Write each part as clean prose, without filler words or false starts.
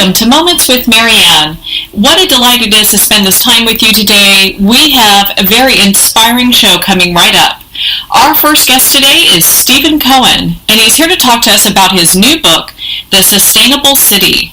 welcome to Moments with Marianne. What a delight it is to spend this time with you today. We have a very inspiring show coming right up. Our first guest today is Steven Cohen, and he's here to talk to us about his new book, The Sustainable City.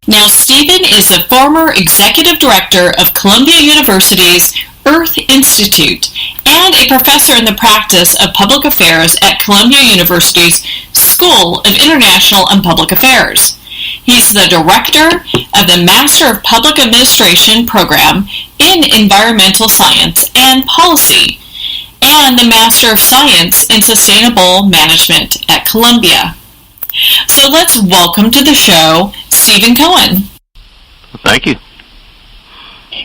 Now, Steven is the former executive director of Columbia University's Earth Institute and a professor in the practice of public affairs at Columbia University's School of International and Public Affairs. He's the director of the Master of Public Administration program in Environmental Science and Policy and the Master of Science in Sustainable Management at Columbia. So let's welcome to the show, Steven Cohen. Thank you.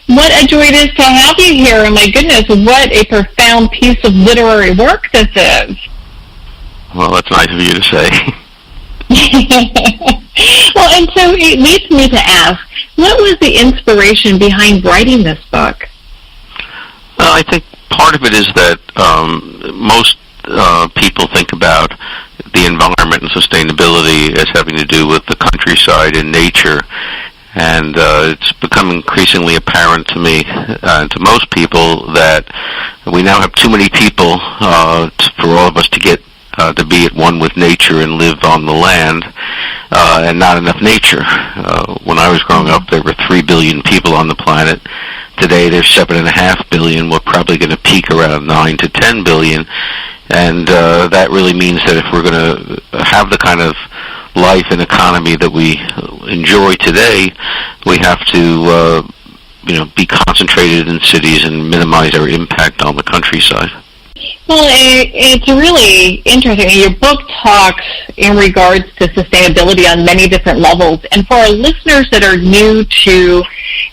What a joy it is to have you here. And my goodness, what a profound piece of literary work this is. Well, that's nice of you to say. Well, and so it leads me to ask, what was the inspiration behind writing this book? Well, I think part of it is that most people think about the environment and sustainability as having to do with the countryside and nature. And it's become increasingly apparent to me and to most people that we now have too many people for all of us to get to be at one with nature and live on the land, and not enough nature. When I was growing up, there were 3 billion people on the planet. Today, there's 7.5 billion. We're probably going to peak around 9 to 10 billion. And that really means that if we're going to have the kind of life and economy that we enjoy today, we have to be concentrated in cities and minimize our impact on the countryside. Well, it's really interesting. Your book talks in regards to sustainability on many different levels. And for our listeners that are new to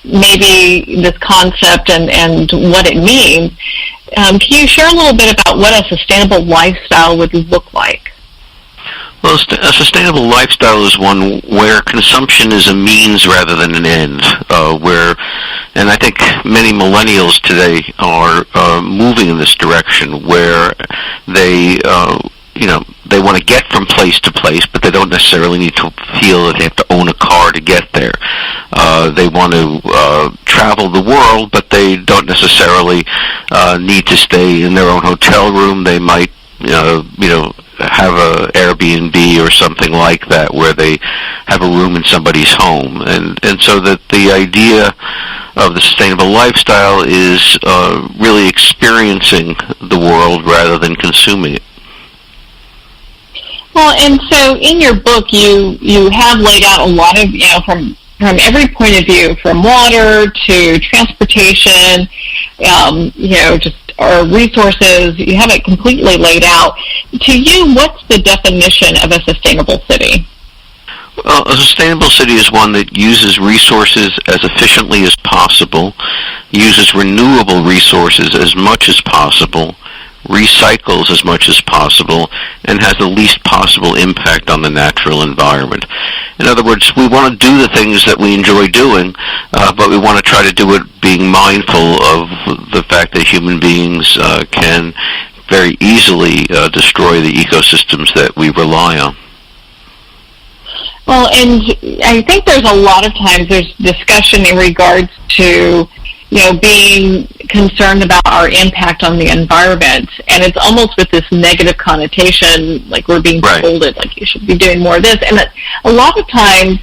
maybe this concept and what it means, can you share a little bit about what a sustainable lifestyle would look like? Well, a sustainable lifestyle is one where consumption is a means rather than an end, and I think many millennials today are moving in this direction where they want to get from place to place, but they don't necessarily need to feel that they have to own a car to get there. They want to travel the world, but they don't necessarily need to stay in their own hotel room. They might, have a Airbnb or something like that where they have a room in somebody's home. And so that the idea of the sustainable lifestyle is really experiencing the world rather than consuming it. Well, and so in your book, you have laid out a lot of, from every point of view, from water to transportation, just our resources, you have it completely laid out. To you, what's the definition of a sustainable city? Well, a sustainable city is one that uses resources as efficiently as possible, uses renewable resources as much as possible, recycles as much as possible, and has the least possible impact on the natural environment. In other words, we want to do the things that we enjoy doing, but we want to try to do it being mindful of the fact that human beings can very easily destroy the ecosystems that we rely on. Well, and I think there's a lot of times there's discussion in regards to being concerned about our impact on the environment, and it's almost with this negative connotation, like we're being told it, like you should be doing more of this. And a lot of times,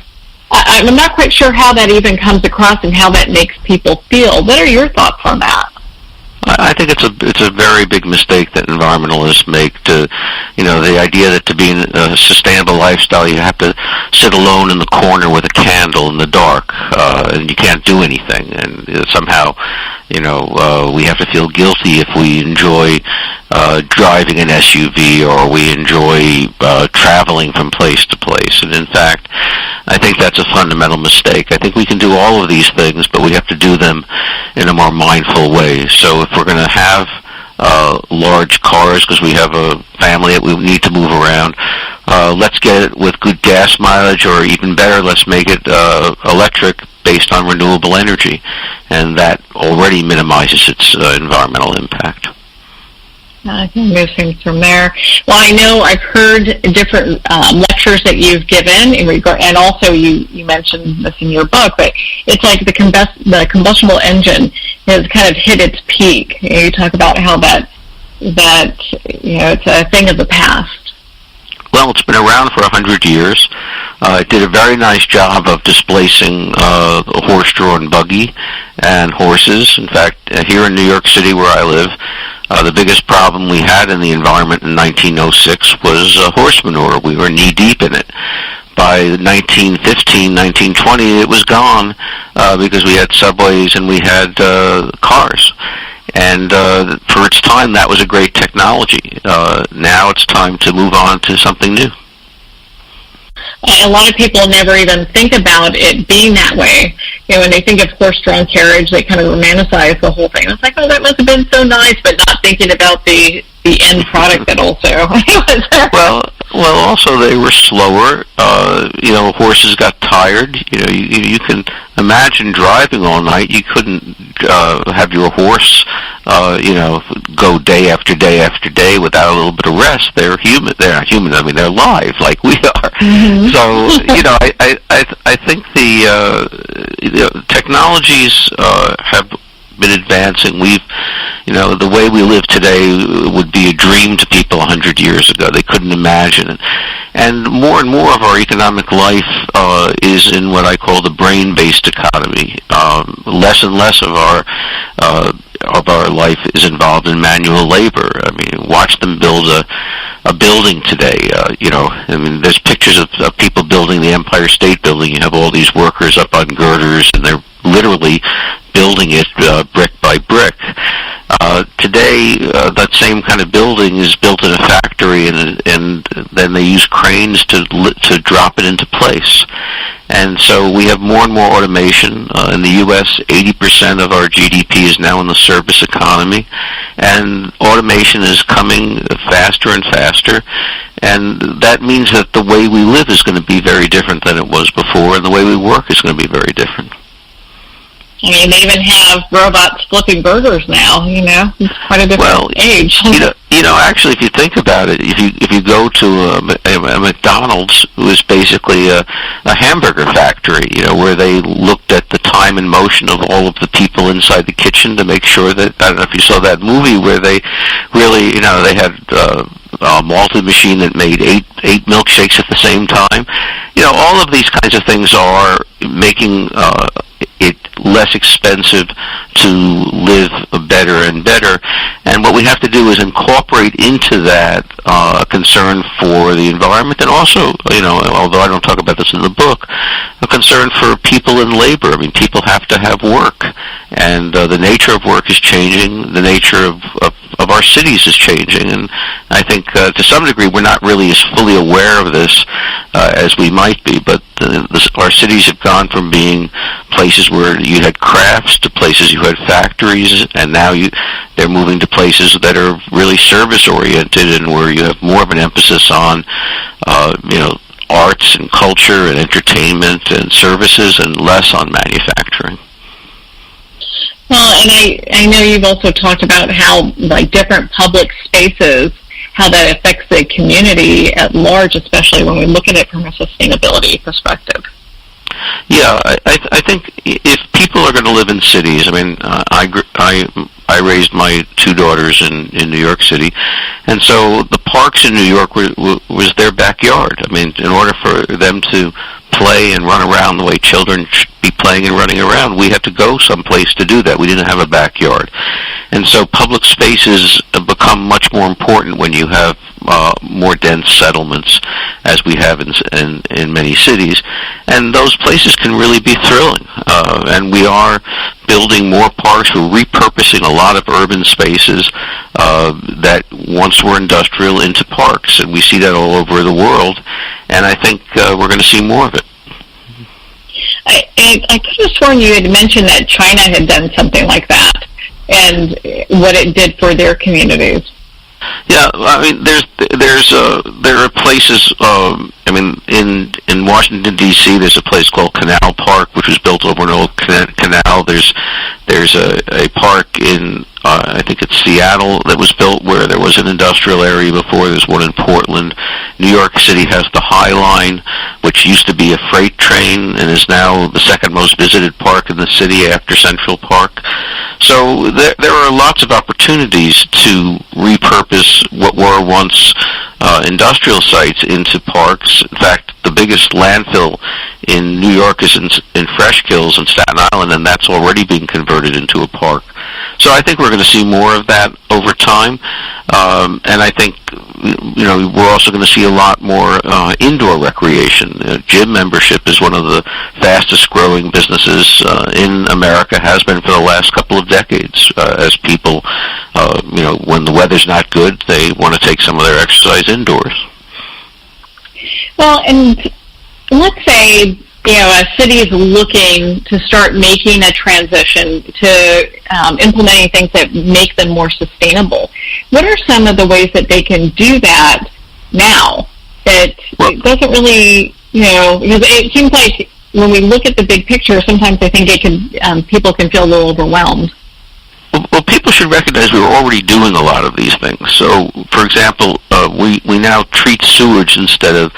I'm not quite sure how that even comes across and how that makes people feel. What are your thoughts on that? I think it's a very big mistake that environmentalists make. The idea that to be in a sustainable lifestyle you have to sit alone in the corner with a candle in the dark, and you can't do anything, and somehow we have to feel guilty if we enjoy driving an SUV or we enjoy traveling from place to place. And in fact, I think that's a fundamental mistake. I think we can do all of these things, but we have to do them in a more mindful way. So if we're going to have large cars because we have a family that we need to move around, let's get it with good gas mileage, or even better, let's make it electric based on renewable energy, and that already minimizes its environmental impact. I can move things from there. Well, I know I've heard different lectures that you've given in regard, and also you mentioned this in your book, but it's like the combustible engine has kind of hit its peak. You talk about how that it's a thing of the past. Well, it's been around for 100 years. It did a very nice job of displacing a horse-drawn buggy and horses. In fact, here in New York City, where I live, the biggest problem we had in the environment in 1906 was horse manure. We were knee-deep in it. By 1915, 1920, it was gone because we had subways and we had cars. And for its time, that was a great technology. Now it's time to move on to something new. A lot of people never even think about it being that way. When they think of horse-drawn carriage, they kind of romanticize the whole thing. It's like, oh, that must have been so nice, but not thinking about the end product that also was there. Well, also they were slower. Horses got tired. You can imagine driving all night. You couldn't have your horse, go day after day after day without a little bit of rest. They're human. They're not human. I mean, they're live like we are. Mm-hmm. So, I think the technologies have been advancing. The way we live today would be a dream to people 100 years ago. They couldn't imagine it. And more of our economic life is in what I call the brain-based economy. Less and less of our life is involved in manual labor. I mean, watch them build a building today. There's pictures of people building the Empire State Building. You have all these workers up on girders, and they're literally building it brick by brick. Today, that same kind of building is built in a factory, and then they use cranes to drop it into place. And so we have more and more automation. In the U.S., 80% of our GDP is now in the service economy, and automation is coming faster and faster. And that means that the way we live is going to be very different than it was before, and the way we work is going to be very different. I mean, they even have robots flipping burgers now. It's quite a different age. Actually, if you think about it, if you go to a McDonald's, it was basically a hamburger factory. Where they looked at the time and motion of all of the people inside the kitchen to make sure that, I don't know if you saw that movie where they really, they had a malted machine that made eight milkshakes at the same time. All of these kinds of things are making it less expensive to live better and better. And what we have to do is incorporate into that concern for the environment, and also, although I don't talk about this in the book, a concern for people in labor. I mean, people have to have work, and the nature of work is changing. The nature of our cities is changing, and I think to some degree we're not really as fully aware of this as we might be, but our cities have gone from being places where you had crafts to places you had factories, and now they're moving to places that are really service-oriented and where you have more of an emphasis on arts and culture and entertainment and services, and less on manufacturing. Well, and I know you've also talked about how, like, different public spaces, how that affects the community at large, especially when we look at it from a sustainability perspective. Yeah, I think if people are going to live in cities, I mean, I raised my two daughters in New York City, and so the parks in New York was their backyard. I mean, in order for them to play and run around the way children should be playing and running around, we had to go someplace to do that. We didn't have a backyard. And so public spaces become much more important when you have more dense settlements, as we have in many cities. And those places can really be thrilling. And we are building more parks. We're repurposing a lot of urban spaces that once were industrial into parks. And we see that all over the world. And I think we're going to see more of it. I could have sworn you had mentioned that China had done something like that, and what it did for their communities. Yeah, I mean, there are places. I mean, in Washington D.C., there's a place called Canal Park, which was built over an old canal. There's There's a park in, I think it's Seattle, that was built where there was an industrial area before. There's one in Portland. New York City has the High Line, which used to be a freight train and is now the second most visited park in the city after Central Park. So there are lots of opportunities to repurpose what were once industrial sites into parks. In fact, the biggest landfill in New York is in Fresh Kills in Staten Island, and that's already being converted into a park. So I think we're going to see more of that over time, and I think we're also going to see a lot more indoor recreation. Gym membership is one of the fastest growing businesses in America, has been for the last couple of decades, as people, when the weather's not good, they want to take some of their exercise indoors. Well, and let's say, a city is looking to start making a transition to implementing things that make them more sustainable. What are some of the ways that they can do that now? It doesn't really, because it seems like when we look at the big picture, sometimes I think people can feel a little overwhelmed. Well, people should recognize we were already doing a lot of these things. So, for example, we now treat sewage instead of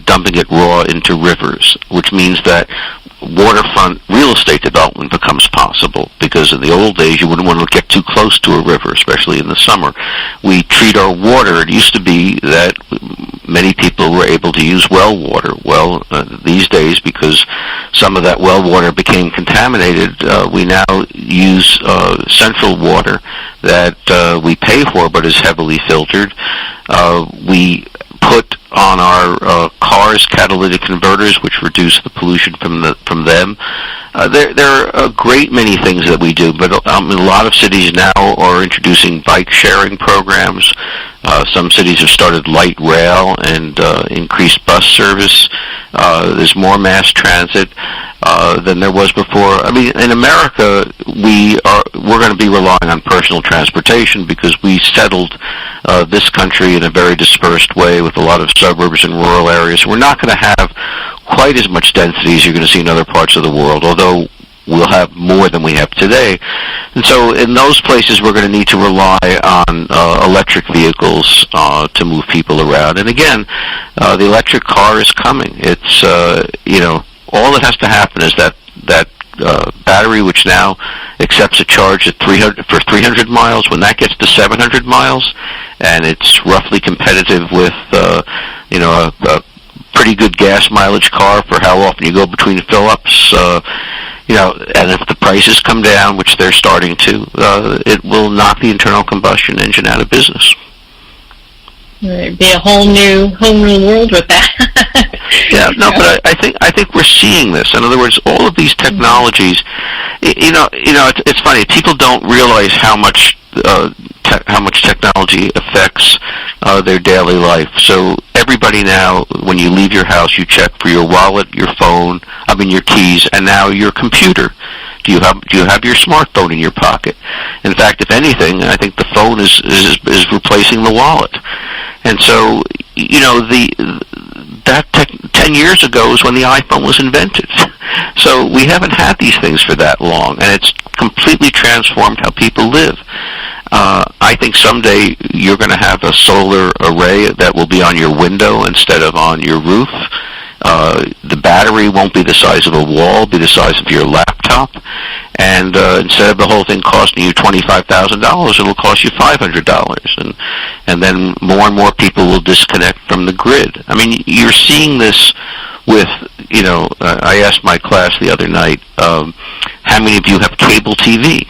dumping it raw into rivers, which means that waterfront real estate development becomes possible, because in the old days you wouldn't want to get too close to a river, especially in the summer. We treat our water. It used to be that many people were able to use well water. Well, these days, because some of that well water became contaminated, we now use central water that we pay for but is heavily filtered. We put on our cars catalytic converters, which reduce the pollution from them. There are a great many things that we do, but a lot of cities now are introducing bike sharing programs. Some cities have started light rail and increased bus service. There's more mass transit than there was before. I mean, in America, we're going to be relying on personal transportation because we settled this country in a very dispersed way with a lot of suburbs and rural areas. We're not going to have quite as much density as you're going to see in other parts of the world, although we'll have more than we have today. And so in those places, we're going to need to rely on electric vehicles to move people around. And again, the electric car is coming. It's, all that has to happen is that battery, which now accepts a charge at 300 miles, when that gets to 700 miles, and it's roughly competitive with, a pretty good gas mileage car for how often you go between fill-ups, and if the prices come down, which they're starting to, it will knock the internal combustion engine out of business. It'd be a whole new world with that. Yeah, no, but I think we're seeing this. In other words, all of these technologies, it's funny. People don't realize how much technology affects their daily life. So everybody now, when you leave your house, you check for your wallet, your phone, your keys, and now your computer. Do you have your smartphone in your pocket? In fact, if anything, I think the phone is replacing the wallet. And so, 10 years ago is when the iPhone was invented. So we haven't had these things for that long, and it's completely transformed how people live. I think someday you're going to have a solar array that will be on your window instead of on your roof. The battery won't be the size of a wall, be the size of your laptop. And instead of the whole thing costing you $25,000, it'll cost you $500. And then more and more people will disconnect from the grid. I mean, you're seeing this with, I asked my class the other night, how many of you have cable TV?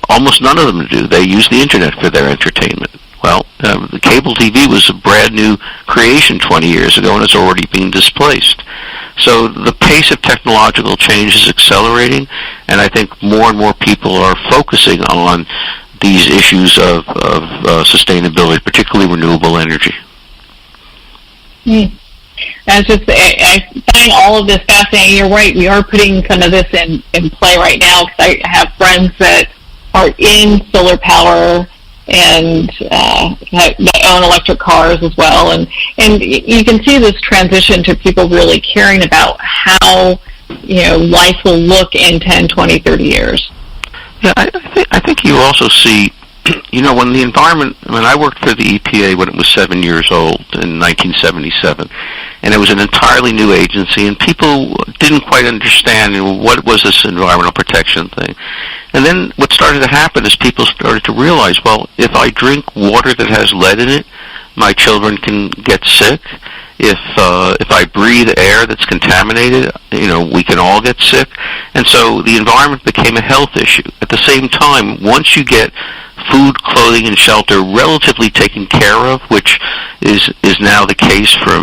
Almost none of them do. They use the internet for their entertainment. Well, the cable TV was a brand new creation 20 years ago, and it's already being displaced. So the pace of technological change is accelerating, and I think more and more people are focusing on these issues of sustainability, particularly renewable energy. I find all of this fascinating. You're right. We are putting some of this in play right now, because I have friends that are in solar power and that own electric cars as well. And you can see this transition to people really caring about how life will look in 10, 20, 30 years. Yeah, I think you also see, when the environment, I worked for the EPA when it was 7 years old in 1977, and it was an entirely new agency, and people didn't quite understand what was this environmental protection thing. And then what started to happen is people started to realize, well, if I drink water that has lead in it, my children can get sick. If I breathe air that's contaminated, we can all get sick. And so the environment became a health issue. At the same time, once you get food, clothing, and shelter relatively taken care of, which is now the case for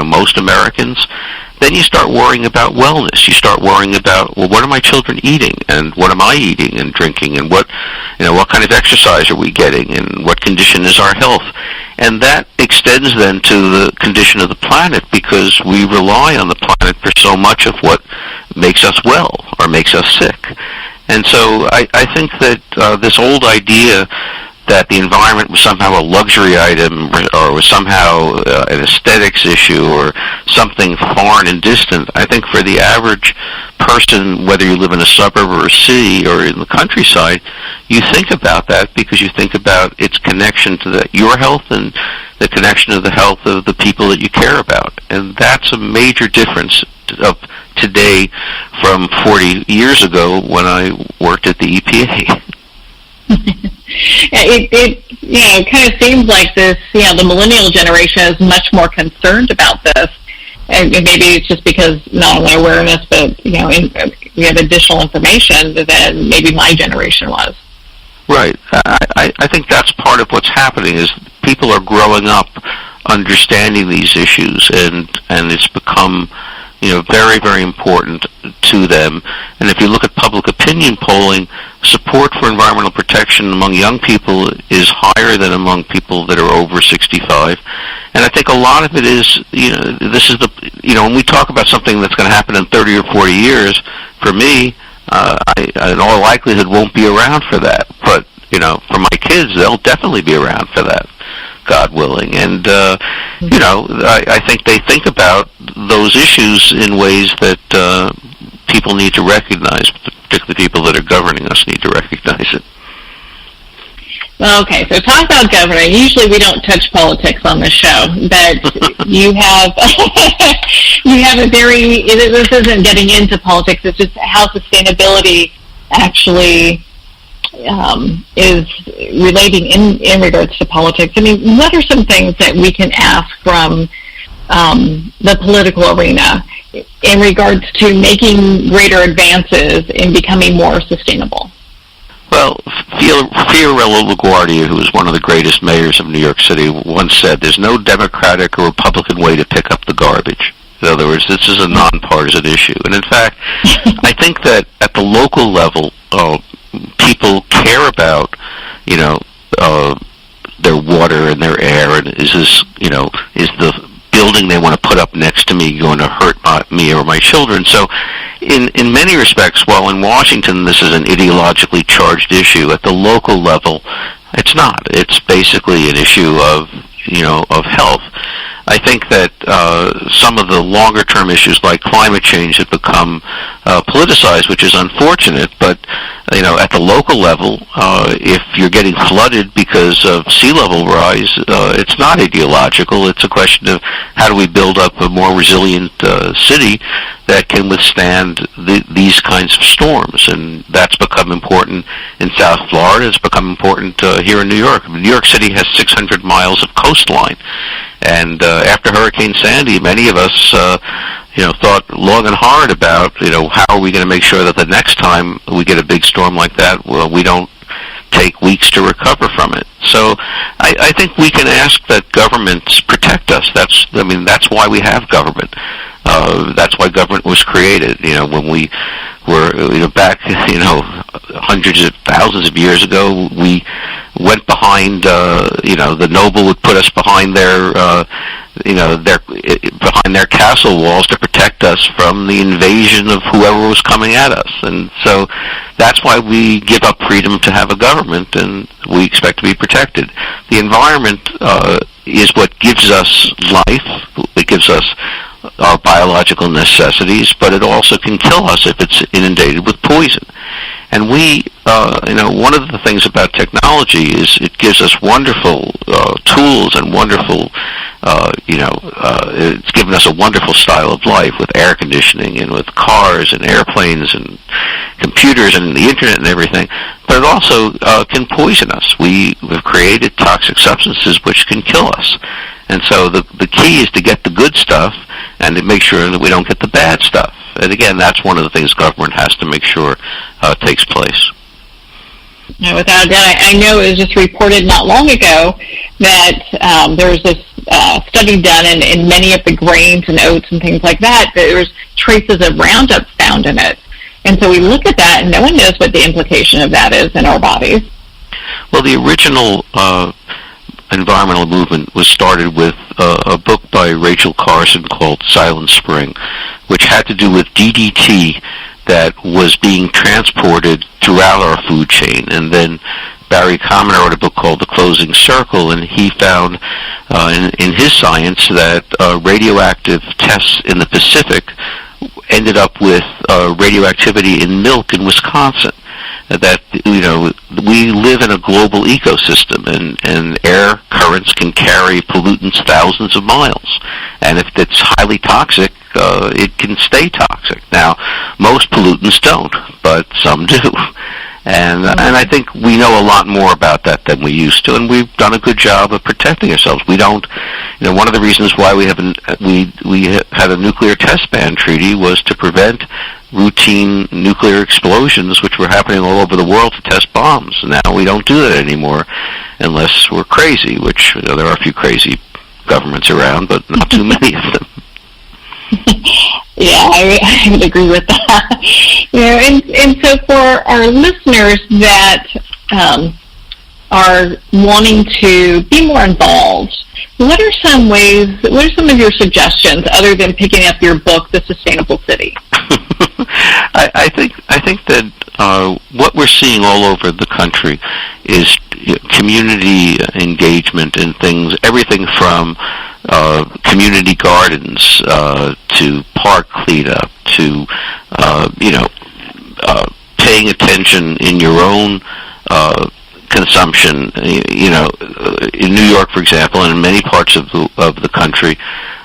most Americans, then you start worrying about wellness. You start worrying about, well, what are my children eating, and what am I eating and drinking, and what kind of exercise are we getting, and what condition is our health? And that extends then to the condition of the planet, because we rely on the planet for so much of what makes us well or makes us sick. And so I think that this old idea that the environment was somehow a luxury item or was somehow an aesthetics issue or something foreign and distant, I think for the average person, whether you live in a suburb or a city or in the countryside, you think about that because you think about its connection to your health and the connection of the health of the people that you care about. And that's a major difference of today from 40 years ago when I worked at the EPA. It kind of seems like this, the millennial generation is much more concerned about this. And maybe it's just because not only awareness, but, we have additional information than maybe my generation was. Right. I think that's part of what's happening is people are growing up understanding these issues, and it's become very, very important to them. And if you look at public opinion polling, support for environmental protection among young people is higher than among people that are over 65. And I think a lot of it is, this is when we talk about something that's going to happen in 30 or 40 years, for me, I in all likelihood won't be around for that. But, for my kids, they'll definitely be around for that, God willing. And, I think they think about those issues in ways that people need to recognize, particularly people that are governing us need to recognize it. Okay, so talk about governing. Usually we don't touch politics on the show, but you have a very, this isn't getting into politics, it's just how sustainability actually is relating in regards to politics. What are some things that we can ask from the political arena in regards to making greater advances in becoming more sustainable? Well, Fiorello LaGuardia, who is one of the greatest mayors of New York City, once said, there's no Democratic or Republican way to pick up the garbage. In other words, this is a nonpartisan issue. And in fact, I think that at the local level, people care about, their water and their air, and is this, is the building they want to put up next to me going to hurt me or my children? So in many respects, while in Washington this is an ideologically charged issue, at the local level, it's not. It's basically an issue of health. I think that some of the longer-term issues like climate change have become politicized, which is unfortunate. But at the local level, if you're getting flooded because of sea level rise, it's not ideological. It's a question of how do we build up a more resilient city that can withstand these kinds of storms, and that's become important in South Florida. It's become important here in New York. New York City has 600 miles of coastline. And after Hurricane Sandy, many of us, thought long and hard about, how are we going to make sure that the next time we get a big storm like that, we don't take weeks to recover from it. So I think we can ask that governments protect us. That's why we have government. That's why government was created. When we were back, hundreds of thousands of years ago, we went behind. The noble would put us behind their castle walls to protect us from the invasion of whoever was coming at us. And so that's why we give up freedom to have a government, and we expect to be protected. The environment is what gives us life. It gives us our biological necessities, but it also can kill us if it's inundated with poison. And we, one of the things about technology is it gives us wonderful tools and wonderful, it's given us a wonderful style of life with air conditioning and with cars and airplanes and computers and the internet and everything. But it also can poison us. We have created toxic substances which can kill us. And so the key is to get the good stuff and to make sure that we don't get the bad stuff. And again, that's one of the things government has to make sure takes place. No, without a doubt. I know it was just reported not long ago that there was this study done in many of the grains and oats and things like that there was traces of Roundup found in it. And so we look at that, and no one knows what the implication of that is in our bodies. Well, the original environmental movement was started with a book by Rachel Carson called Silent Spring, which had to do with DDT that was being transported throughout our food chain. And then Barry Commoner wrote a book called The Closing Circle, and he found in his science that radioactive tests in the Pacific ended up with radioactivity in milk in Wisconsin. That, we live in a global ecosystem, and air currents can carry pollutants thousands of miles. And if it's highly toxic, it can stay toxic. Now, most pollutants don't, but some do. And I think we know a lot more about that than we used to, and we've done a good job of protecting ourselves. We don't, one of the reasons why we had a nuclear test ban treaty was to prevent routine nuclear explosions, which were happening all over the world to test bombs. Now we don't do that anymore unless we're crazy, which there are a few crazy governments around, but not too many of them. Yeah, I would agree with that. And so for our listeners that are wanting to be more involved, what are some of your suggestions other than picking up your book, The Sustainable City? I think that what we're seeing all over the country is community engagement in things, everything from community gardens to park cleanup to paying attention in your own consumption. In New York, for example, and in many parts of the country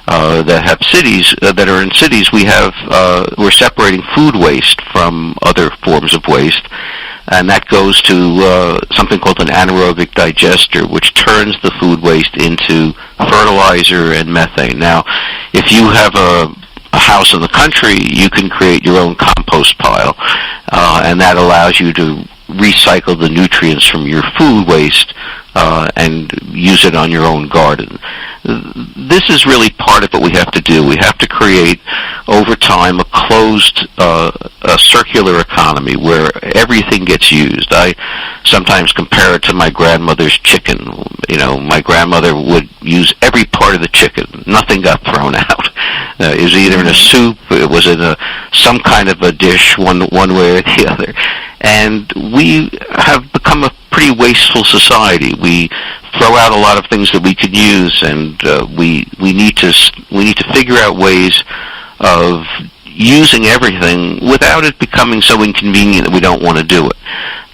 that have cities that are in cities, we're separating food waste from other forms of waste, and that goes to something called an anaerobic digester, which turns the food waste into fertilizer and methane. Now, if you have a house in the country, you can create your own compost pile, and that allows you to recycle the nutrients from your food waste and use it on your own garden. This is really part of what we have to do. We have to create, over time, a closed, a circular economy where everything gets used. I sometimes compare it to my grandmother's chicken. My grandmother would use every part of the chicken. Nothing got thrown out. It was either in a soup, it was in some kind of a dish, one way or the other. And we have become a pretty wasteful society. We throw out a lot of things that we could use, and we need to figure out ways of using everything without it becoming so inconvenient that we don't want to do it.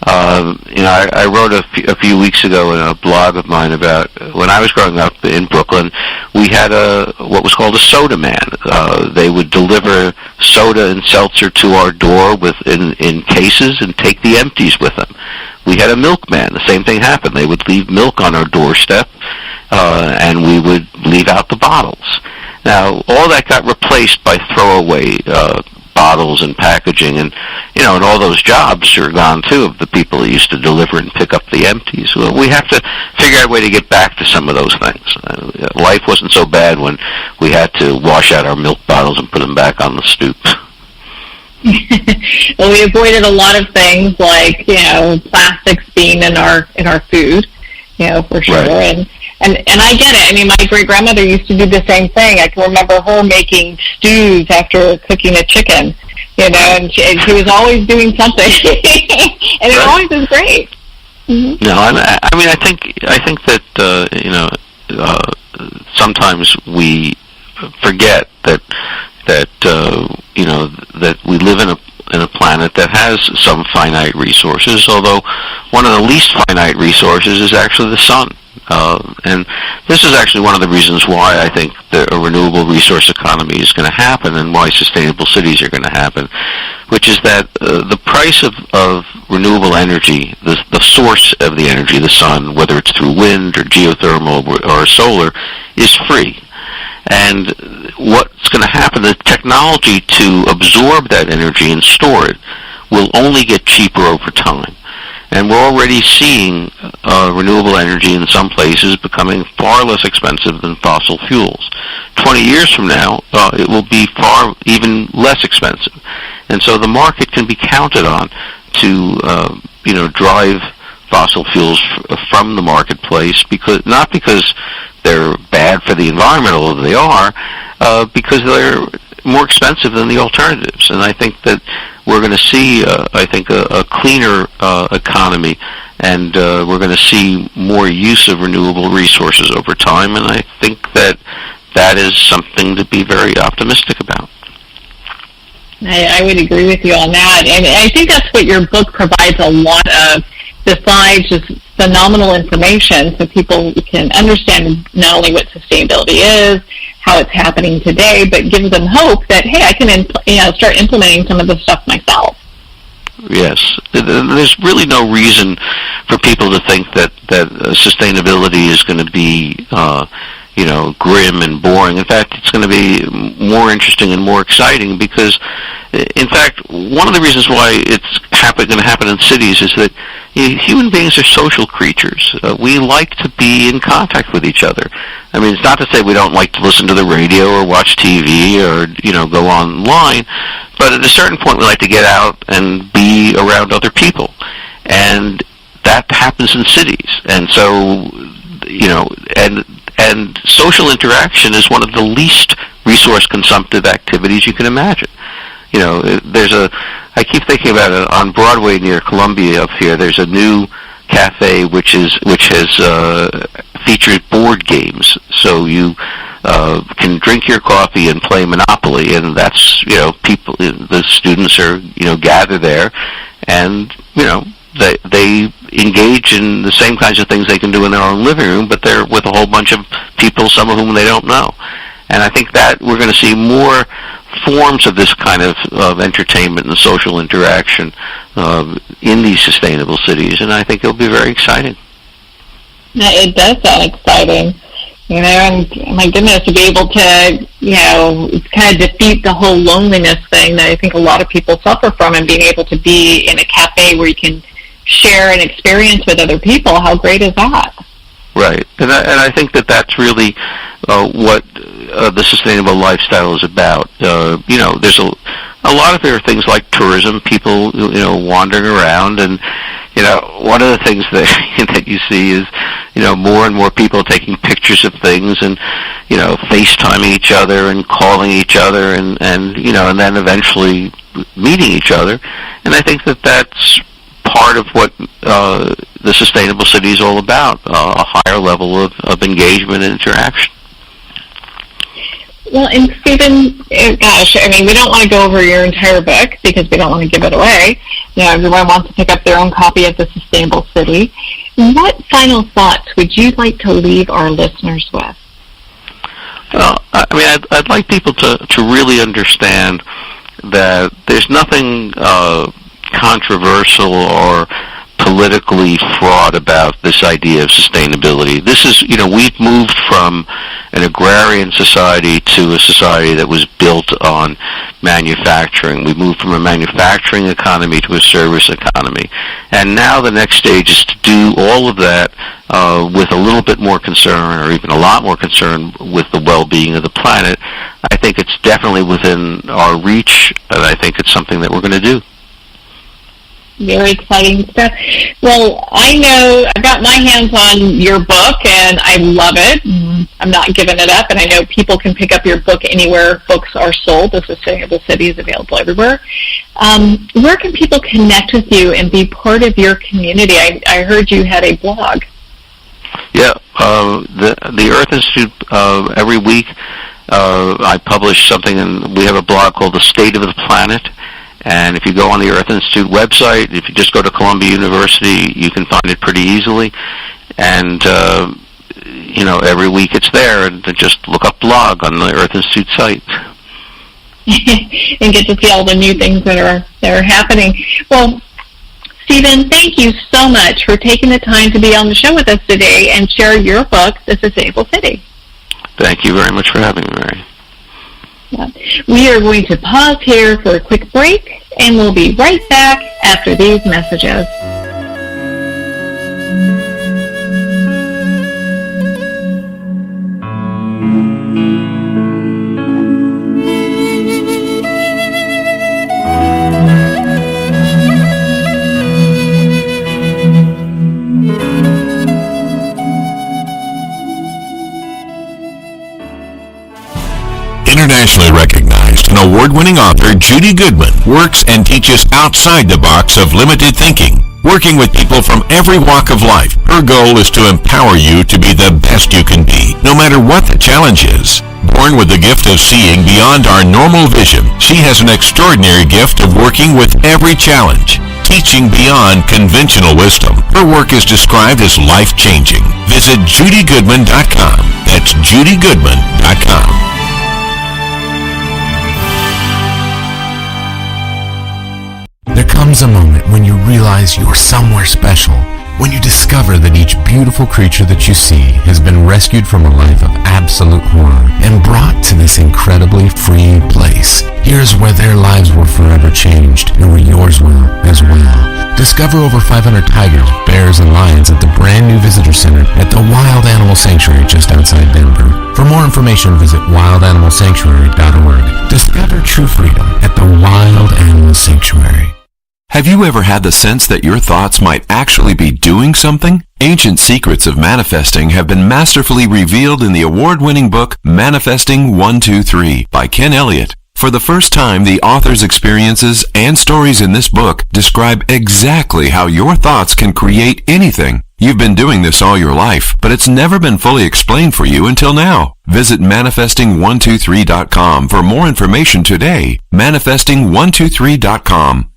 I wrote a few weeks ago in a blog of mine about when I was growing up in Brooklyn, we had what was called a soda man. They would deliver soda and seltzer to our door in cases and take the empties with them. We had a milkman. The same thing happened. They would leave milk on our doorstep, and we would leave out the bottles. Now, all that got replaced by throwaway bottles and packaging, and all those jobs are gone too, of the people that used to deliver and pick up the empties. Well, we have to figure out a way to get back to some of those things. Life wasn't so bad when we had to wash out our milk bottles and put them back on the stoop. Well, we avoided a lot of things like plastics being in our food, for sure. Right. And I get it. I mean, my great grandmother used to do the same thing. I can remember her making stews after cooking a chicken, and she was always doing something, and it always was great. Mm-hmm. No, I mean, I think that sometimes we forget that that we live in a planet that has some finite resources, although one of the least finite resources is actually the sun. And this is actually one of the reasons why I think a renewable resource economy is going to happen and why sustainable cities are going to happen, which is that the price of renewable energy, the source of the energy, the sun, whether it's through wind or geothermal or solar, is free. And what's going to happen, the technology to absorb that energy and store it will only get cheaper over time. And we're already seeing renewable energy in some places becoming far less expensive than fossil fuels. 20 years from now, it will be far even less expensive. And so the market can be counted on to drive fossil fuels from the marketplace, not because they're bad for the environment, although they are, because they're more expensive than the alternatives. And I think that we're going to see, a cleaner economy, and we're going to see more use of renewable resources over time, and I think that is something to be very optimistic about. I would agree with you on that, and I think that's what your book provides a lot of, besides just phenomenal information, so people can understand not only what sustainability is, how it's happening today, but gives them hope that, hey, I can start implementing some of this stuff myself. Yes, there's really no reason for people to think that sustainability is going to be grim and boring. In fact, it's going to be more interesting and more exciting because, in fact, one of the reasons why it's going to happen in cities is that human beings are social creatures. We like to be in contact with each other. I mean, it's not to say we don't like to listen to the radio or watch TV or, go online, but at a certain point we like to get out and be around other people. And that happens in cities. And so, and social interaction is one of the least resource consumptive activities you can imagine. I keep thinking about it on Broadway near Columbia up here. There's a new cafe which has featured board games. So you can drink your coffee and play Monopoly, and that's the students are gather there, and they engage in the same kinds of things they can do in their own living room, but they're with a whole bunch of people, some of whom they don't know. And I think that we're going to see more forms of this kind of entertainment and social interaction in these sustainable cities, and I think it'll be very exciting. It does sound exciting, and my goodness, to be able to, kind of defeat the whole loneliness thing that I think a lot of people suffer from, and being able to be in a cafe where you can share an experience with other people. How great is that? Right, and I think that's really what the sustainable lifestyle is about. There's a lot of there are things like tourism, people wandering around, and one of the things that you see is more and more people taking pictures of things and FaceTiming each other and calling each other and then eventually meeting each other, and I think that's part of what the sustainable city is all about, a higher level of engagement and interaction. Well, and Stephen, gosh, I mean, we don't want to go over your entire book because we don't want to give it away. Everyone wants to pick up their own copy of The Sustainable City. What final thoughts would you like to leave our listeners with? Well, I mean, I'd like people to really understand that there's nothing controversial or politically fraught about this idea of sustainability. This is, we've moved from an agrarian society to a society that was built on manufacturing. We moved from a manufacturing economy to a service economy. And now the next stage is to do all of that with a little bit more concern, or even a lot more concern, with the well-being of the planet. I think it's definitely within our reach, and I think it's something that we're going to do. Very exciting stuff. Well, I know I've got my hands on your book, and I love it. I'm not giving it up, and I know people can pick up your book anywhere books are sold. The Sustainable City is available everywhere. Where can people connect with you and be part of your community? I heard you had a blog. Yeah, the Earth Institute every week I publish something, and we have a blog called The State of the Planet. And if you go on the Earth Institute website, if you just go to Columbia University, you can find it pretty easily. And, every week it's there, and just look up blog on the Earth Institute site. And get to see all the new things that are happening. Well, Steven, thank you so much for taking the time to be on the show with us today and share your book, The Sustainable City. Thank you very much for having me, Mary. Yeah. We are going to pause here for a quick break, and we'll be right back after these messages. Internationally recognized and award-winning author Judy Goodman works and teaches outside the box of limited thinking. Working with people from every walk of life, her goal is to empower you to be the best you can be, no matter what the challenge is. Born with the gift of seeing beyond our normal vision, she has an extraordinary gift of working with every challenge, teaching beyond conventional wisdom. Her work is described as life-changing. Visit judygoodman.com. That's judygoodman.com. There comes a moment when you realize you're somewhere special, when you discover that each beautiful creature that you see has been rescued from a life of absolute horror and brought to this incredibly free place. Here's where their lives were forever changed, and where yours will as well. Discover over 500 tigers, bears, and lions at the brand new visitor center at the Wild Animal Sanctuary just outside Denver. For more information, visit wildanimalsanctuary.org. Discover true freedom at the Wild Animal Sanctuary. Have you ever had the sense that your thoughts might actually be doing something? Ancient secrets of manifesting have been masterfully revealed in the award-winning book Manifesting 123 by Ken Elliott. For the first time, the author's experiences and stories in this book describe exactly how your thoughts can create anything. You've been doing this all your life, but it's never been fully explained for you until now. Visit manifesting123.com for more information today. Manifesting123.com.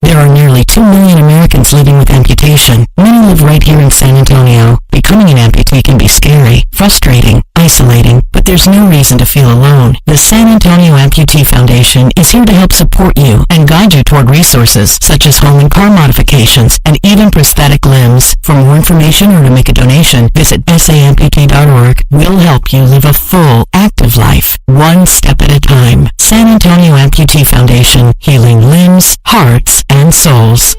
There are nearly 2 million Americans living with amputation. Many live right here in San Antonio. Becoming an amputee can be scary, frustrating, isolating, but there's no reason to feel alone. The San Antonio Amputee Foundation is here to help support you and guide you toward resources such as home and car modifications and even prosthetic limbs. For more information or to make a donation, visit samputee.org. We'll help you live a full, active life, one step at a time. San Antonio Amputee Foundation, healing limbs, hearts, and souls.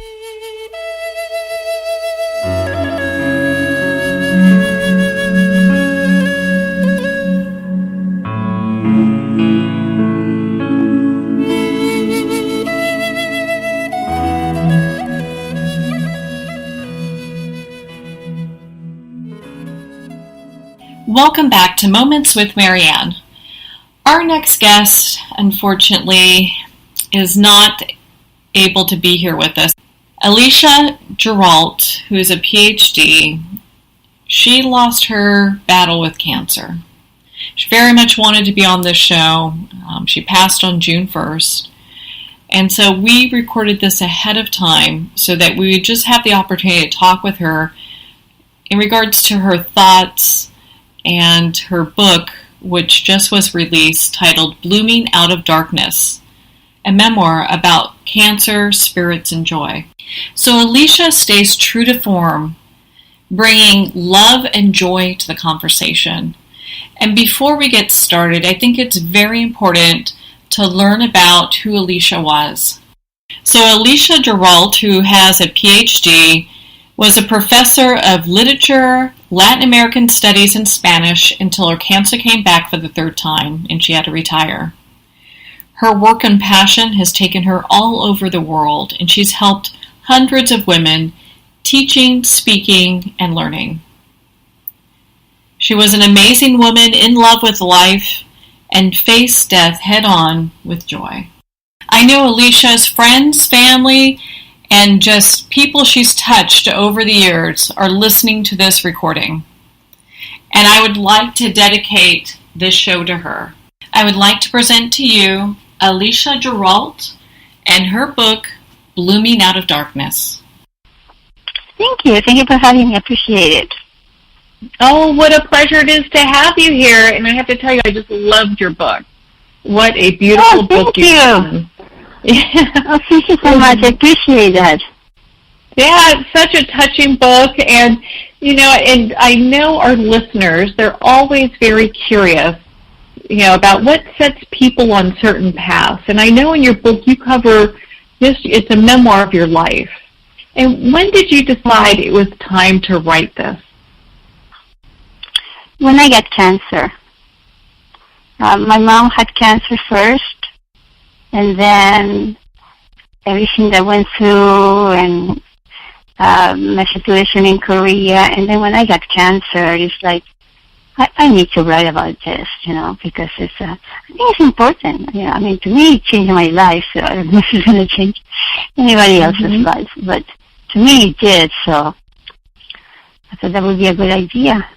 Welcome back to Moments with Marianne. Our next guest, unfortunately, is not able to be here with us. Alicia Giralt, who is a PhD, she lost her battle with cancer. She very much wanted to be on this show. She passed on June 1st. And so we recorded this ahead of time so that we would just have the opportunity to talk with her in regards to her thoughts and her book, which just was released, titled Blooming Out of Darkness, a memoir about cancer, spirits, and joy. So Alicia stays true to form, bringing love and joy to the conversation. And before we get started, I think it's very important to learn about who Alicia was. So Alicia Giralt, who has a PhD, was a professor of literature, Latin American studies, and Spanish until her cancer came back for the third time and she had to retire. Her work and passion has taken her all over the world, and she's helped hundreds of women teaching, speaking, and learning. She was an amazing woman in love with life and faced death head-on with joy. I know Alicia's friends, family, and just people she's touched over the years are listening to this recording. And I would like to dedicate this show to her. I would like to present to you Alicia Giralt and her book, Blooming Out of Darkness. Thank you. Thank you for having me. I appreciate it. Oh, what a pleasure it is to have you here. And I have to tell you, I just loved your book. What a beautiful book you've done. Yeah. Oh, thank you so much. I appreciate that. Yeah, it's such a touching book. And, you know, and I know our listeners, they're always very curious, you know, about what sets people on certain paths. And I know in your book you cover this, it's a memoir of your life. And when did you decide it was time to write this? When I got cancer. My mom had cancer first, and then everything that went through, and my situation in Korea, and then when I got cancer, it's like, I need to write about this, you know, because it's, I think it's important. You know, I mean, to me, it changed my life, so I don't know if it's going to change anybody else's life, but to me, it did, so I thought that would be a good idea.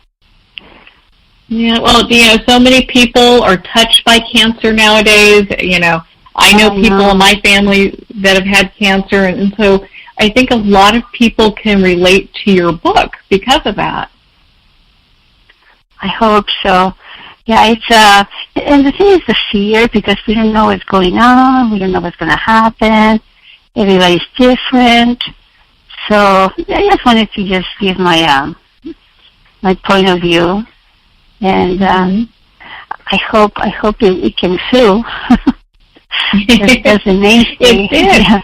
Yeah, well, you know, so many people are touched by cancer nowadays. You know, I know people in my family that have had cancer, and so I think a lot of people can relate to your book because of that. I hope so. Yeah, it's and the thing is the fear, because we don't know what's going on, we don't know what's going to happen. Everybody's different, so I just wanted to just give my my point of view. And I hope it came through. That's the main thing. It did. Yeah.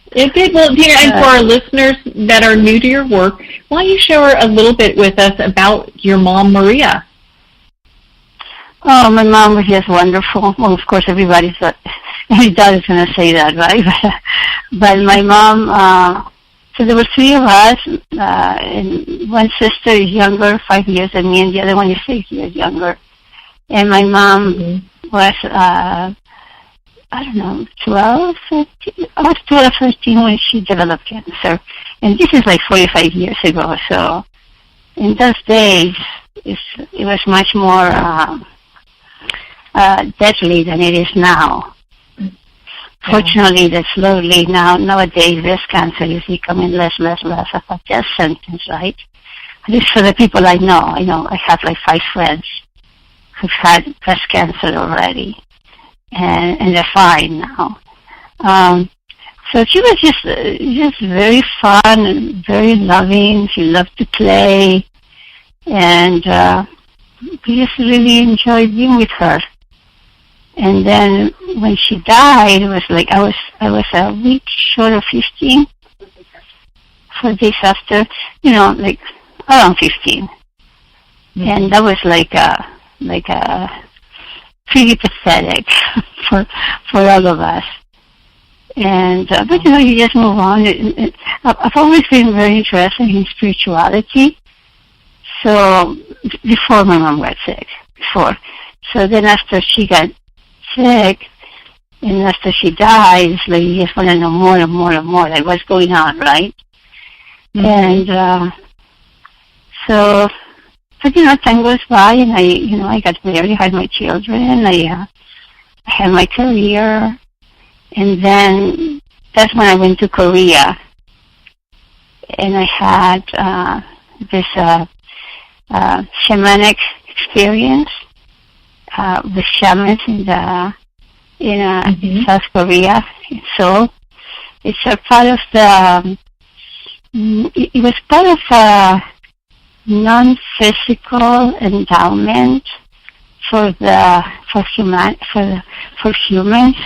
It did. Well, Tina, and for our listeners that are new to your work, why don't you share a little bit with us about your mom, Maria? Oh, my mom was just wonderful. Well, of course, every daughter's going to say that, right? But my mom. So there were three of us, and one sister is younger, 5 years than me, and the other one is 6 years younger. And my mom was, I don't know, 12, 13, I was 12, 13 when she developed cancer. And this is like 45 years ago, so in those days, it was much more deadly than it is now. Fortunately, that slowly nowadays breast cancer is becoming less of a death sentence, right? At least for the people I know. I have like 5 friends who've had breast cancer already, and they're fine now. So she was just very fun and very loving. She loved to play, and we just really enjoyed being with her. And then when she died, it was like I was a week short of 15. 4 days after, like around 15. Mm-hmm. And that was like a pretty pathetic for all of us. And but you just move on. I've always been very interested in spirituality. So before my mom got sick, so then after she got sick, and after she died, it's like you just want to know more and more and more, like what's going on, right? Mm-hmm. And so, but time goes by, and I got married, I had my children, I had my career, and then that's when I went to Korea, and I had this shamanic experience with shamans in South Korea. So it's a part of the. It was part of a non-physical endowment for humans,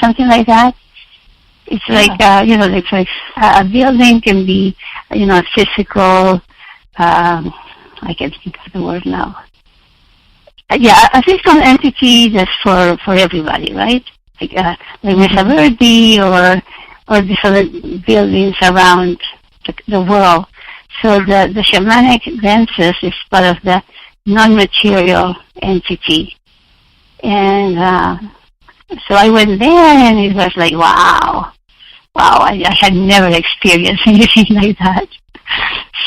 something like that. It's like like a building can be a physical. I can't think of the word now. A physical entity that's for everybody, right? Like Mesa Verde or these other buildings around the world. So the shamanic dances is part of the non-material entity. And so I went there, and it was like, wow, I had never experienced anything like that.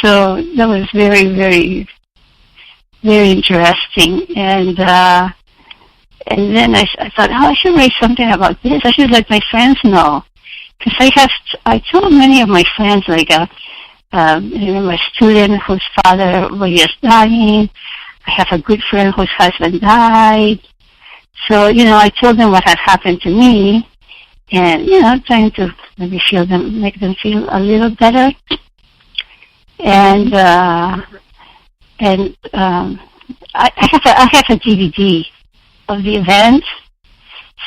So that was very, very, very interesting. And And then I thought, I should write something about this. I should let my friends know. Because I told many of my friends, like, I remember a student whose father was just dying. I have a good friend whose husband died. So, I told them what had happened to me, and, trying to maybe make them feel a little better. And I have a DVD of the event,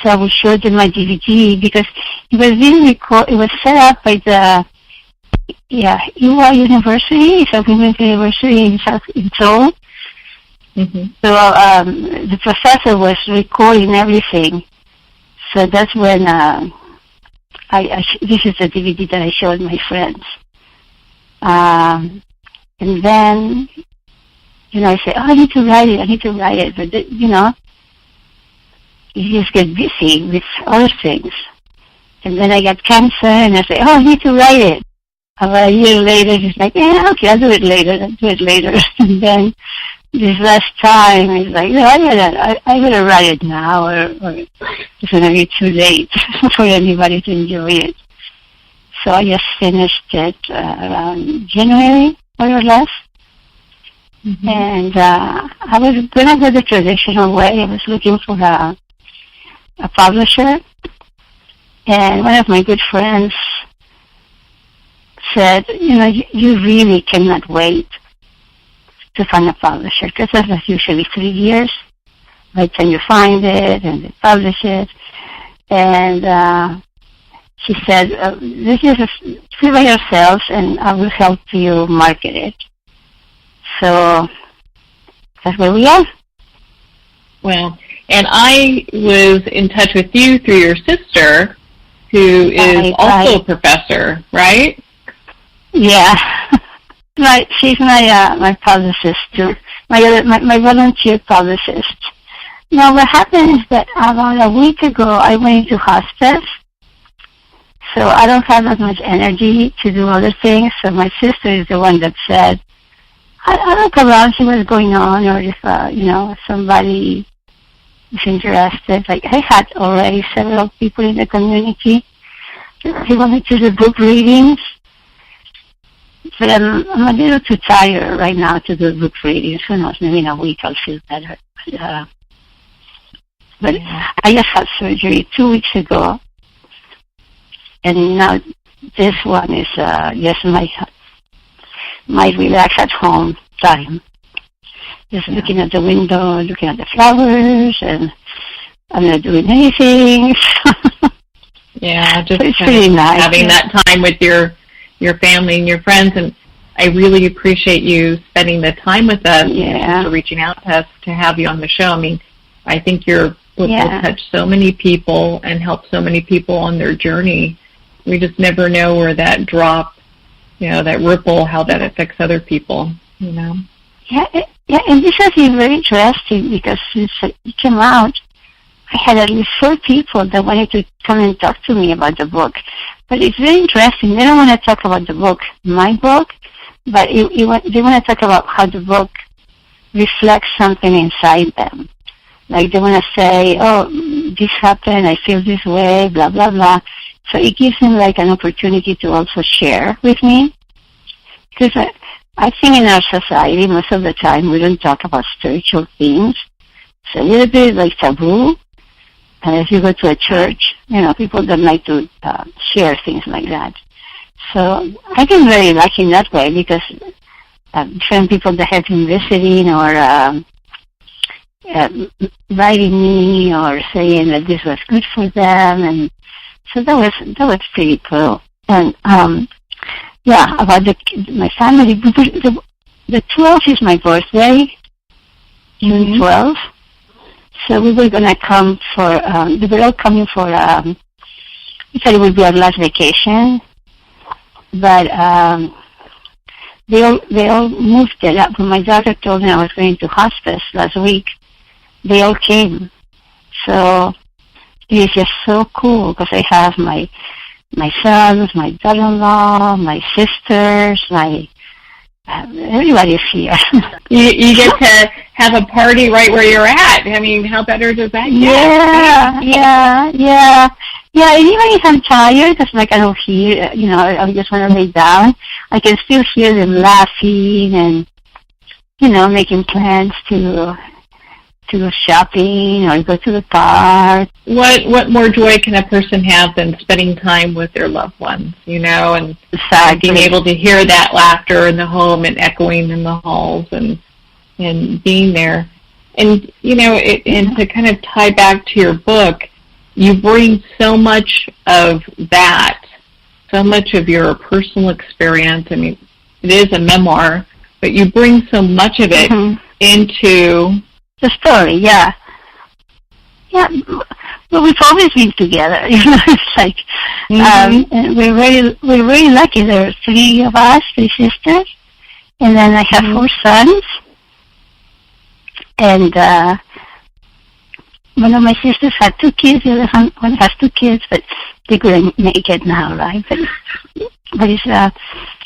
so I will show them my DVD, because it was being it was set up by the Iowa University, it's a women's university in Seoul. Mm-hmm. So the professor was recording everything. So that's when this is the DVD that I showed my friends. And then, I say, I need to write it. But, you just get busy with other things. And then I got cancer, and I say, I need to write it. About a year later, it's like, okay, I'll do it later. And then this last time, it's like, no, I better write it now, or it's going to be too late for anybody to enjoy it. So I just finished it around January, more or less. Mm-hmm. And I was going to go the traditional way. I was looking for a publisher. And one of my good friends said, you really cannot wait to find a publisher, because that's usually 3 years by the time you find it and they publish it. And she said, this is do by yourselves, and I will help you market it. So that's where we are. Well, and I was in touch with you through your sister, who is also a professor, right? Yeah. Right. She's my publicist too. My volunteer publicist. Now, what happened is that about a week ago, I went into hospice. So I don't have as much energy to do other things. So my sister is the one that said, I look around, see what's going on, or if, somebody is interested. Like, I had already several people in the community. They wanted to do book readings. But I'm a little too tired right now to do book readings. Who knows, maybe in a week I'll feel better. But I just had surgery 2 weeks ago. And now this one is just my relax at home time. Just looking at the window, looking at the flowers, and I'm not doing anything. Yeah, just so it's really nice. Having that time with your family and your friends, and I really appreciate you spending the time with us and for reaching out to us to have you on the show. I mean, I think your book will touch so many people and help so many people on their journey. We just never know where that drop, that ripple, how that affects other people, Yeah, and this has been very interesting, because since it came out, I had at least 4 people that wanted to come and talk to me about the book. But it's very interesting. They don't want to talk about the book, my book, but they want to talk about how the book reflects something inside them. Like, they want to say, this happened, I feel this way, blah, blah, blah. So it gives them like an opportunity to also share with me. Because I think in our society, most of the time, we don't talk about spiritual things. It's a little bit like taboo. And if you go to a church, people don't like to share things like that. So I've been very lucky in that way, because different people that have been visiting or writing me or saying that this was good for them, and so that was pretty cool. And about my family, the 12th is my birthday, June 12th. So we were going to come they were all coming for, we thought it would be our last vacation, but they all moved it up. When my daughter told me I was going to hospice last week, they all came. So it is just so cool, because I have my sons, my daughter-in-law, my sisters, everybody's here. You get to have a party right where you're at. I mean, how better does that get? Yeah. And even if I'm tired, because like I don't hear, I just want to lay down, I can still hear them laughing and, making plans to go shopping or go to the park. What more joy can a person have than spending time with their loved ones, and Exactly. being able to hear that laughter in the home and echoing in the halls and being there. And, and to kind of tie back to your book, you bring so much of that, so much of your personal experience. I mean, it is a memoir, but you bring so much of it into the story. Yeah, but we've always been together. It's like, and we're very lucky. There are three sisters, and then I have 4 sons. And one of my sisters had 2 kids. The other one has 2 kids, but they couldn't make it now, right? But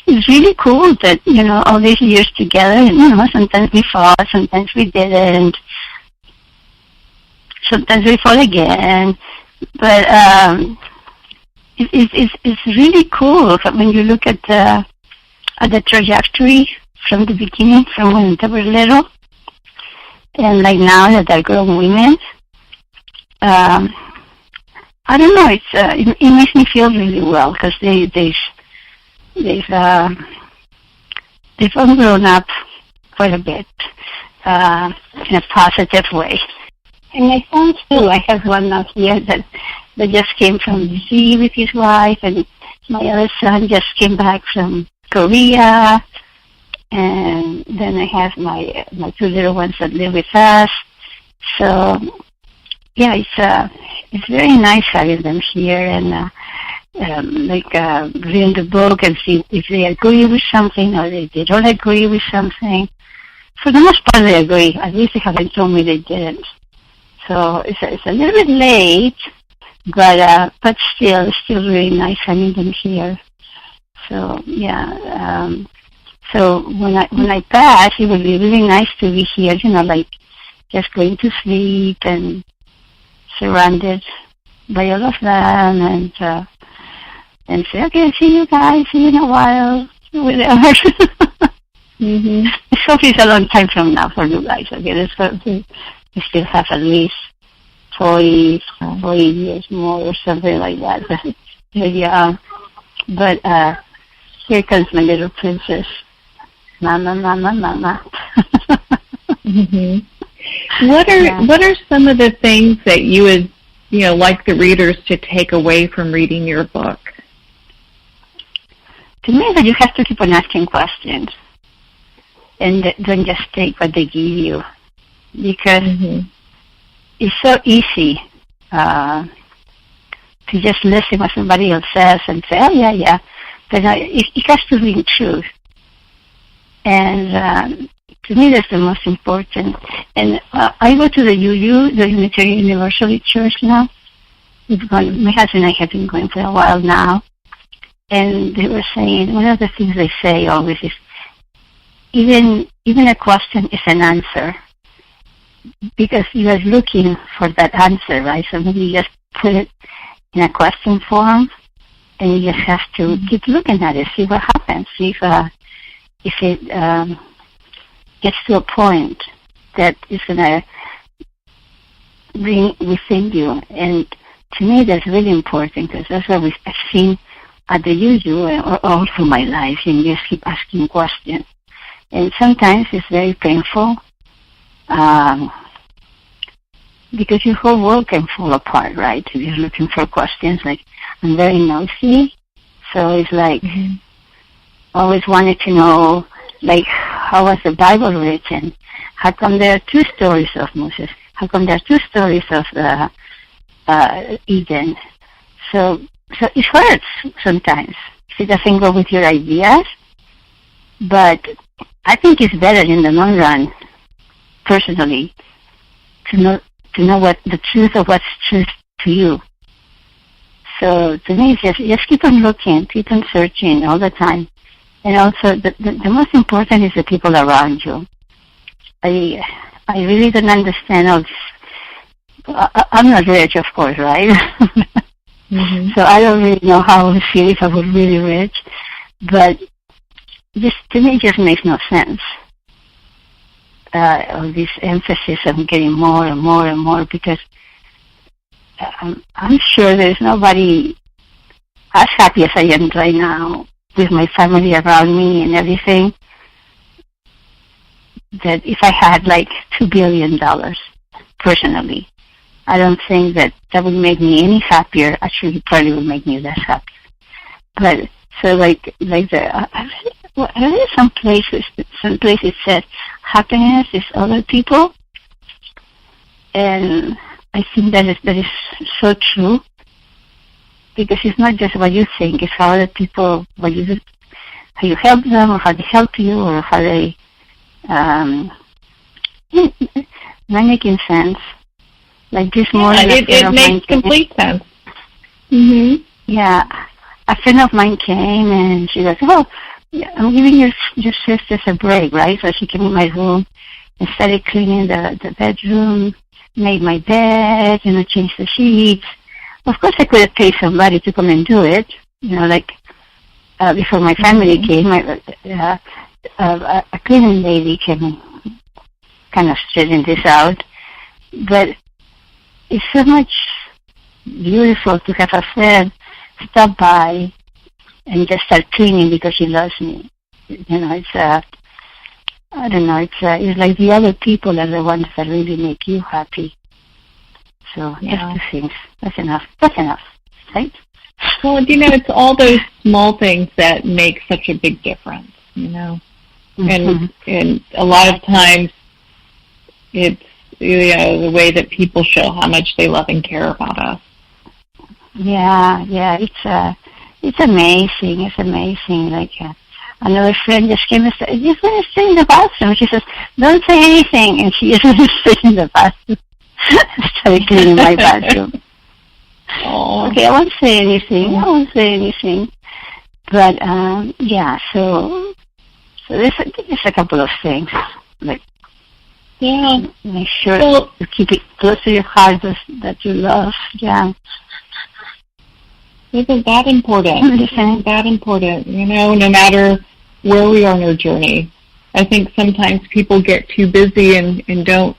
it's really cool that all these years together. And sometimes we fought, sometimes we didn't. Sometimes we fought again, but it's really cool when you look at the trajectory from the beginning, from when they were little, and like now that they're grown women. I don't know. It makes me feel really well because they've all grown up quite a bit in a positive way. And my sons too. I have one now here that just came from DC with his wife, and my other son just came back from Korea. And then I have my 2 little ones that live with us. So yeah, it's very nice having them here and reading the book and see if they agree with something or if they don't agree with something. For the most part, they agree. At least they haven't told me they didn't. So it's a little bit late, but still, it's still really nice having them here. So yeah. So when I pass, it would be really nice to be here, like just going to sleep and surrounded by all of them, and say, okay, see you guys, see you in a while, whatever. I hope it's a long time from now for you guys. Okay, we still have at least 40 years more or something like that. Yeah, but here comes my little princess. Mama. What are some of the things that you would like the readers to take away from reading your book? To me, that you have to keep on asking questions and don't just take what they give you, because it's so easy to just listen what somebody else says and say, oh yeah, but it has to be true. And to me, that's the most important. And I go to the UU, the Unitarian Universalist Church now. My husband and I have been going for a while now. And they were saying, one of the things they say always is, even a question is an answer. Because you are looking for that answer, right? So maybe you just put it in a question form, and you just have to keep looking at it, see what happens, see if it gets to a point that is going to bring within you. And to me, that's really important, because that's what I've seen at the UU all through my life, and you just keep asking questions. And sometimes it's very painful, because your whole world can fall apart, right? If you're looking for questions, like, I'm very nosy, so it's like, always wanted to know, like, how was the Bible written? How come there are 2 stories of Moses? How come there are 2 stories of Eden? So it hurts sometimes. It doesn't go with your ideas, but I think it's better in the long run, personally, to know what the truth of what's truth to you. So to me, it's just keep on looking, keep on searching all the time. And also, the most important is the people around you. I I really don't understand all this. I'm not rich, of course, right? Mm-hmm. So I don't really know how I would feel if I was really rich. But this, to me, just makes no sense. All this emphasis on getting more and more and more, because I'm sure there's nobody as happy as I am right now with my family around me and everything, that if I had like $2 billion personally, I don't think that would make me any happier. Actually, it probably would make me less happy. But so like I read some places said happiness is other people, and I think that is so true, because it's not just what you think; it's how other people, what you do, how you help them, or how they help you, or how they. Not making sense. Like this morning, it makes complete sense. Mm-hmm. Yeah, a friend of mine came and she goes, "Oh, yeah, I'm giving your sisters a break, right?" So she came in my room and started cleaning the bedroom, made my bed, changed the sheets. Of course, I could have paid somebody to come and do it, like before my family came. A cleaning lady came and kind of straightened this out, but it's so much beautiful to have a friend stop by and just start cleaning because she loves me. It's I don't know. It's like the other people are the ones that really make you happy. So just two things. That's enough. That's enough, right? Well, it's all those small things that make such a big difference. Mm-hmm. And a lot of times it's the way that people show how much they love and care about us. Yeah, it's amazing. It's amazing. Like another friend just came and said, "Just want to stay in the bathroom." She says, "Don't say anything," and she just went to stay in the bathroom. Started cleaning my bathroom. Oh. Okay, I won't say anything. But so there's a couple of things. Like, make sure to keep it close to your heart that you love. Yeah. Isn't that important? Isn't that important? No matter where we are in our journey. I think sometimes people get too busy and don't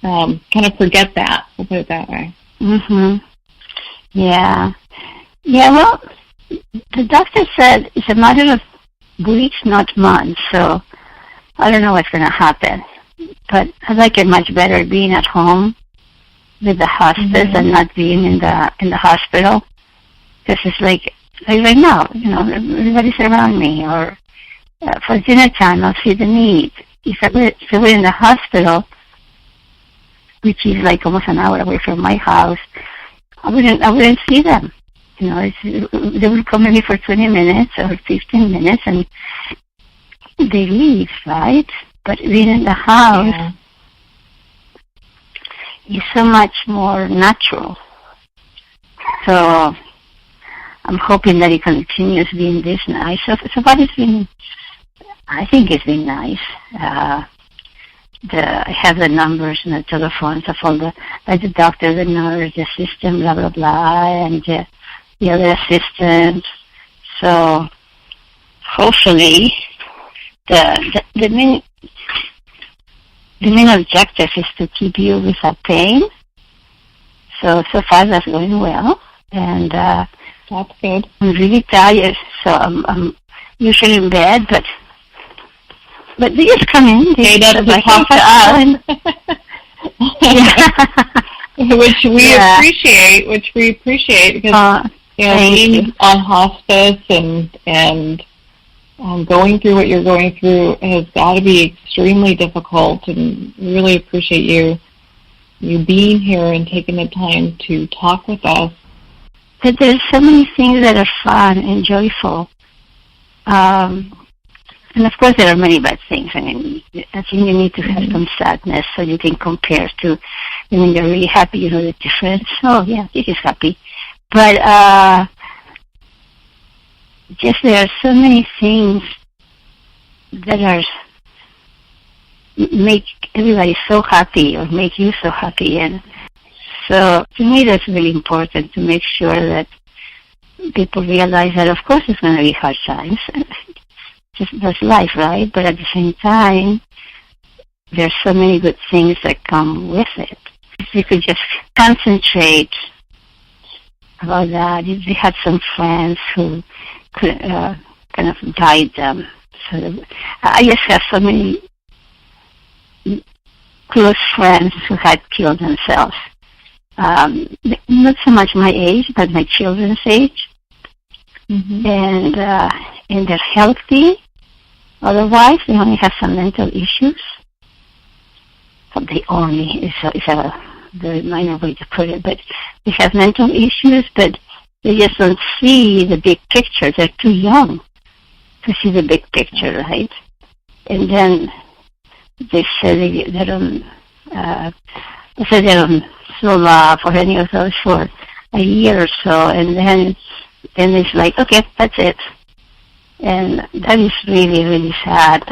kind of forget that. We'll put it that way. Mhm. Yeah. Yeah. Well, the doctor said it's a matter of weeks, not months. So I don't know what's going to happen. But I like it much better being at home with the hospice and not being in the hospital. Because it's like right now, everybody's around me. Or for dinner time, I'll see the need. If I were in the hospital, which is like almost an hour away from my house, I wouldn't see them. They would come maybe for 20 minutes or 15 minutes and they leave, right? But being in the house is so much more natural. So I'm hoping that it continues being this nice. So far I think it's been nice. I have the numbers and the telephones of all the doctor, the nurse, the system, blah, blah, blah, and the other assistants. So hopefully the main objective is to keep you without pain. So far that's going well. And that's good. I'm really tired, so I'm usually in bed, but they just come in. They to talk to us. Which we appreciate because being on hospice and going through what you're going through has got to be extremely difficult, and we really appreciate you being here and taking the time to talk with us. But there's so many things that are fun and joyful. And of course there are many bad things. I mean, I think you need to have some sadness so you can compare to when you're really happy, the difference. Oh yeah, this is happy. But just there are so many things that are make everybody so happy or make you so happy. And so to me, that's really important to make sure that people realize that, of course, it's going to be hard times. Just that's life, right? But at the same time, there's so many good things that come with it. If you could just concentrate about that. If they had some friends who could kind of guide them. So I just have so many close friends who had killed themselves. Not so much my age, but my children's age. Mm-hmm. And they're healthy. Otherwise, they only have some mental issues. But they only is a very minor way to put it. But they have mental issues, but they just don't see the big picture. They're too young to see the big picture, right? And then they say they don't slow up or any of those for a year or so, and then it's like, okay, that's it. And that is really, really sad.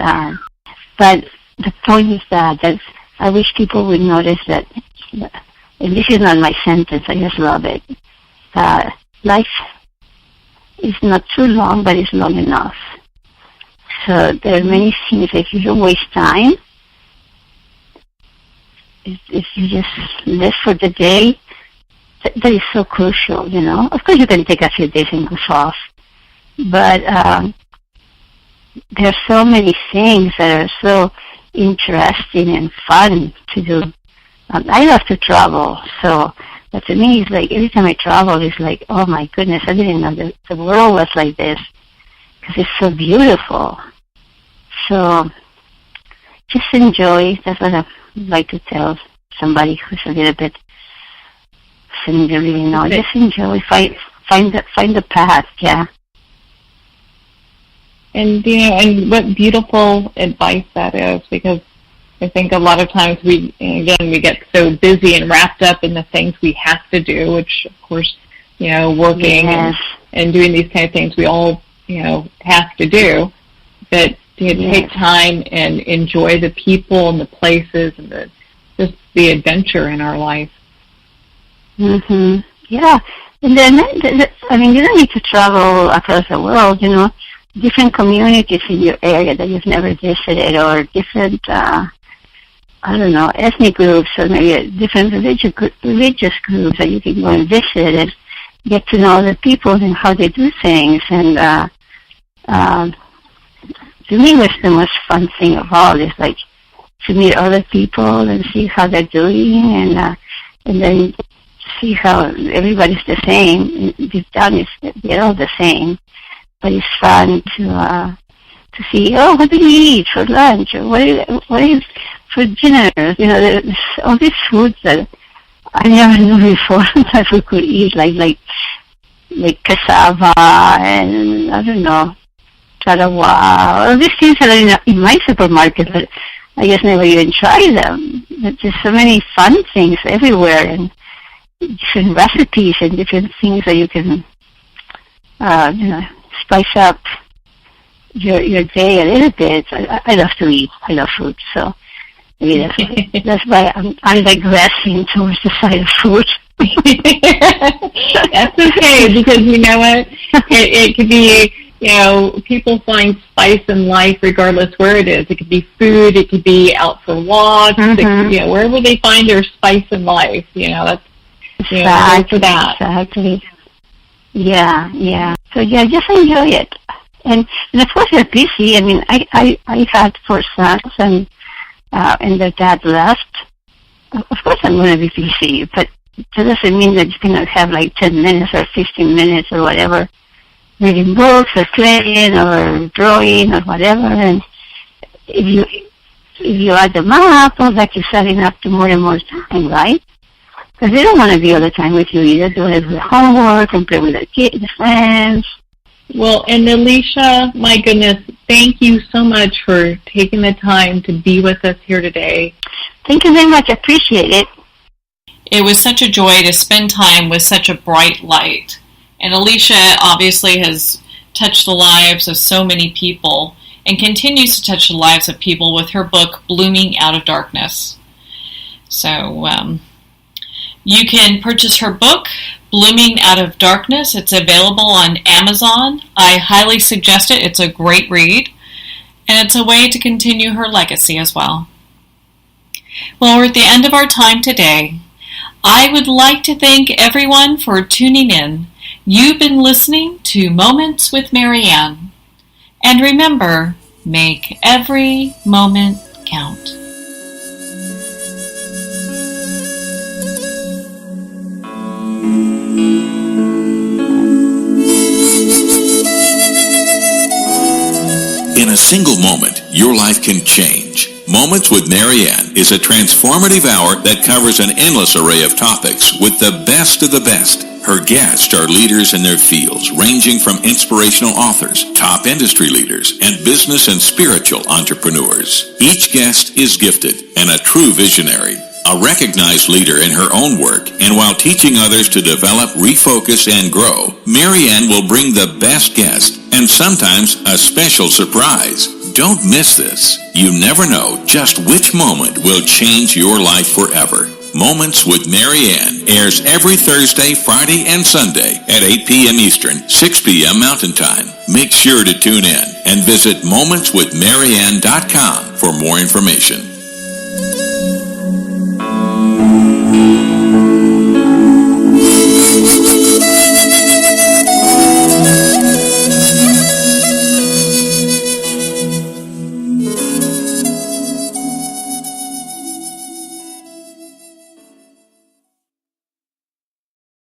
But the point is that I wish people would notice that, and this is not my sentence, I just love it. Life is not too long, but it's long enough. So there are many things, if you don't waste time, if you just live for the day, that is so crucial, you know. Of course, you can take a few days and goof off, but there are so many things that are so interesting and fun to do. I love to travel, but to me, it's like every time I travel, it's like, oh my goodness, I didn't know that the world was like this, because it's so beautiful. So just enjoy. That's what I like to tell somebody who's a little bit doesn't really know. Just enjoy. Find the path. Yeah. And and what beautiful advice that is, because I think a lot of times we get so busy and wrapped up in the things we have to do, which of course, working yes. and doing these kind of things we all, have to do, but to take time and enjoy the people and the places and just the adventure in our life. Mhm. Yeah. And then, you don't need to travel across the world, different communities in your area that you've never visited, or different, ethnic groups, or maybe different religious groups that you can go and visit and get to know the people and how they do things. And to me, what's the most fun thing of all is like to meet other people and see how they're doing, and then see how everybody's the same. Deep down, they're all the same. But it's fun to see, what do you eat for lunch? Or what is for dinner? There's all these foods that I never knew before that we could eat, like cassava and, I don't know, tarawa. All these things that are in my supermarket, but I just never even tried them. There's just so many fun things everywhere, and different recipes and different things that you can, spice up your day a little bit. I love to eat. I love food, so maybe that's why I'm digressing towards the side of food. That's okay, because you know what? It could be, people find spice in life regardless where it is. It could be food. It could be out for walks. Mm-hmm. Wherever they find their spice in life, that's for that. Exactly. Yeah. So just enjoy it, and of course you're busy. I had 4 sons, and their dad left. Of course I'm going to be busy, but that doesn't mean that you cannot have like 10 minutes or 15 minutes or whatever, reading books or playing or drawing or whatever. And if you add them up, like you're setting up to more and more time, right? Because they don't want to be all the time with you either. They want to do their homework and play with their kids, their friends. Well, and Alicia, my goodness, thank you so much for taking the time to be with us here today. Thank you very much. I appreciate it. It was such a joy to spend time with such a bright light. And Alicia obviously has touched the lives of so many people. and continues to touch the lives of people with her book, Blooming Out of Darkness. So you can purchase her book, Blooming Out of Darkness. It's available on Amazon. I highly suggest it. It's a great read, and it's a way to continue her legacy as well. Well, we're at the end of our time today. I would like to thank everyone for tuning in. You've been listening to Moments with Marianne. And remember, make every moment count. In a single moment, your life can change. Moments with Marianne is a transformative hour that covers an endless array of topics with the best of the best. Her guests are leaders in their fields, ranging from inspirational authors, top industry leaders, and business and spiritual entrepreneurs. Each guest is gifted and a true visionary, a recognized leader in her own work, and while teaching others to develop, refocus, and grow, Marianne will bring the best guest and sometimes a special surprise. Don't miss this. You never know just which moment will change your life forever. Moments with Marianne airs every Thursday, Friday, and Sunday at 8 p.m. Eastern, 6 p.m. Mountain Time. Make sure to tune in and visit momentswithmarianne.com for more information.